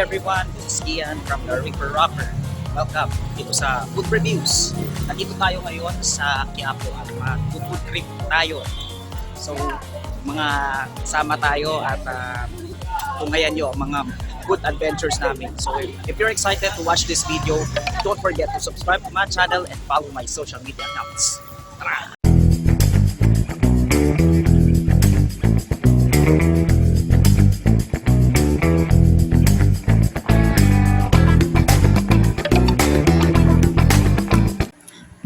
everyone, this is Ian from the River Rocker. Welcome dito sa Food Reviews. Nandito tayo ngayon sa Quiapo at mag-food trip tayo. So, mga kasama tayo at tungayan nyo mga good adventures namin. So, if you're excited to watch this video, don't forget to subscribe to my channel and follow my social media accounts. Tara!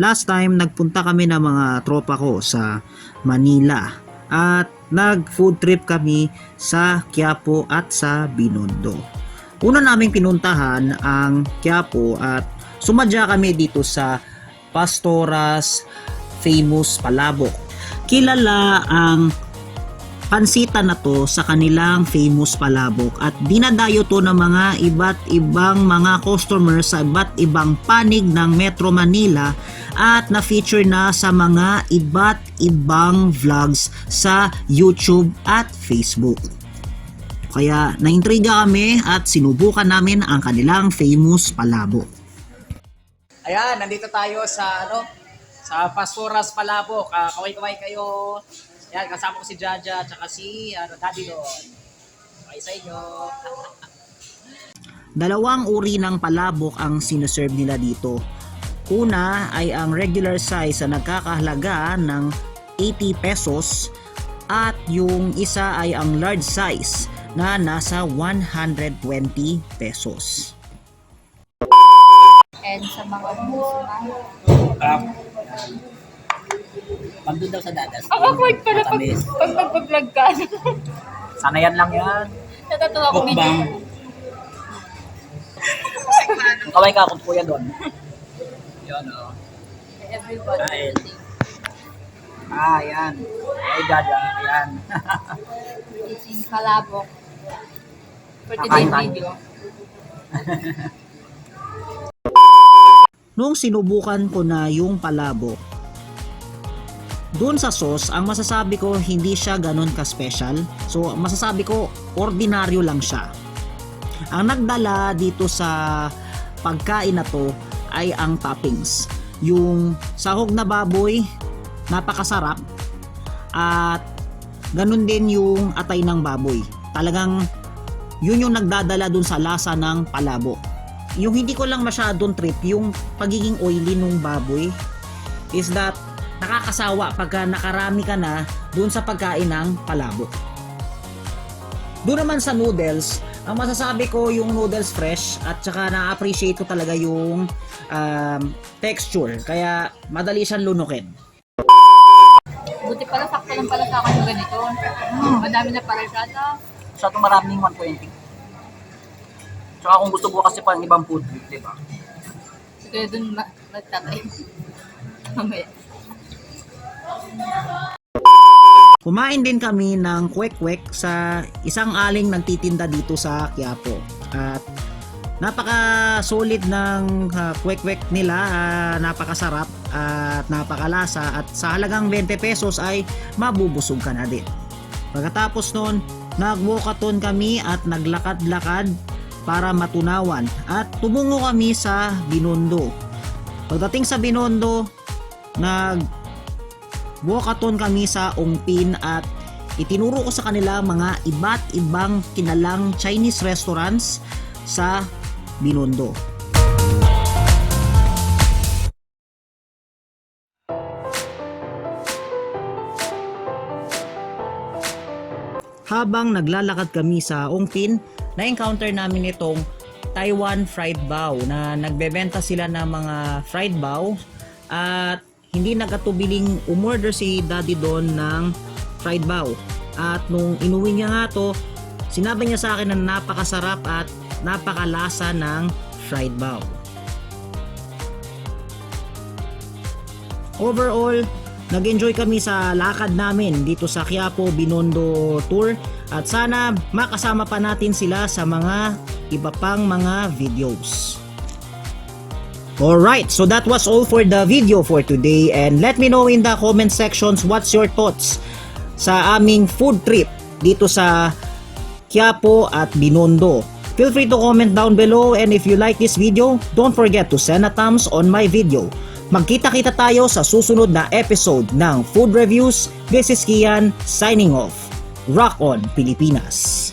Last time, nagpunta kami ng mga tropa ko sa Manila at nag-food trip kami sa Quiapo at sa Binondo. Una naming pinuntahan ang Quiapo at sumadya kami dito sa Pastoras Famous Palabok. Kilala ang pansitan na to sa kanilang famous palabok at dinadayo to ng mga iba't ibang mga customers sa iba't ibang panig ng Metro Manila at na-feature na sa mga iba't ibang vlogs sa YouTube at Facebook. Kaya naintriga kami at sinubukan namin ang kanilang famous palabok. Ayan, nandito tayo sa sa Pastoras Palabok. Kaway-kaway kayo. Ayan, kasama ko si Jaja at saka si Daddy doon. Okay sa inyo. Dalawang uri ng palabok ang sineserve nila dito. Una ay ang regular size na nagkakahalaga ng 80 pesos at yung isa ay ang large size na nasa 120 pesos. And sa mga musulman. Pagdoon daw sa dadas. Ang awkward pala pag nagpa-vlog ka. Sana yan lang yan. Natatawa ko medyo. Kaway ka kung kuya doon. Yun o. Everyone. Ayan. Ay, Jaja. Ayan. Eating palabok. For today's video. Nung sinubukan ko na yung palabok, doon sa sauce, ang masasabi ko hindi siya ganun ka-special. So, masasabi ko ordinaryo lang siya. Ang nagdala dito sa pagkain na to ay ang toppings. Yung sahog na baboy, napakasarap. At ganun din yung atay ng baboy. Talagang yun yung nagdadala dun sa lasa ng palabok. Yung hindi ko lang masyadong trip, yung pagiging oily ng baboy is that nakakasawa pagka nakarami ka na dun sa pagkain ng palabok. Doon naman sa noodles, ang masasabi ko yung noodles fresh at saka na-appreciate ko talaga yung texture. Kaya madali siyang lunukin. Buti pala, sakto lang pala sa akin yung ganito. Madami na pala siya. Sa itong maraming 120. Tsaka kung gusto mo kasi pang ibang food, di ba? Kaya dun magtatay. Mamaya. Kumain din kami ng kwek-kwek sa isang aling nagtitinda dito sa Quiapo. At napaka-solid ng kwek-kwek nila, napakasarap at napakalasa at sa halagang 20 pesos ay mabubusog ka na din. Pagkatapos nun, nag-walkathon kami at naglakad-lakad para matunawan at tumungo kami sa Binondo. Pagdating sa Binondo, walkathon kami sa Ongpin at itinuro ko sa kanila mga iba't ibang kinalang Chinese restaurants sa Binondo. Habang naglalakad kami sa Ongpin, na-encounter namin itong Taiwan fried bao na nagbebenta sila ng mga fried bao at hindi nagkatubiling umorder si Daddy doon ng fried bao. At nung inuwi niya nga to, sinabi niya sa akin na napakasarap at napakalasa ng fried bao. Overall, nag-enjoy kami sa lakad namin dito sa Quiapo Binondo Tour at sana makasama pa natin sila sa mga iba pang mga videos. Alright, so that was all for the video for today and let me know in the comment sections what's your thoughts sa aming food trip dito sa Quiapo at Binondo. Feel free to comment down below, and if you like this video, don't forget to send a thumbs on my video. Magkita-kita tayo sa susunod na episode ng Food Reviews. This is Kian signing off. Rock on, Pilipinas!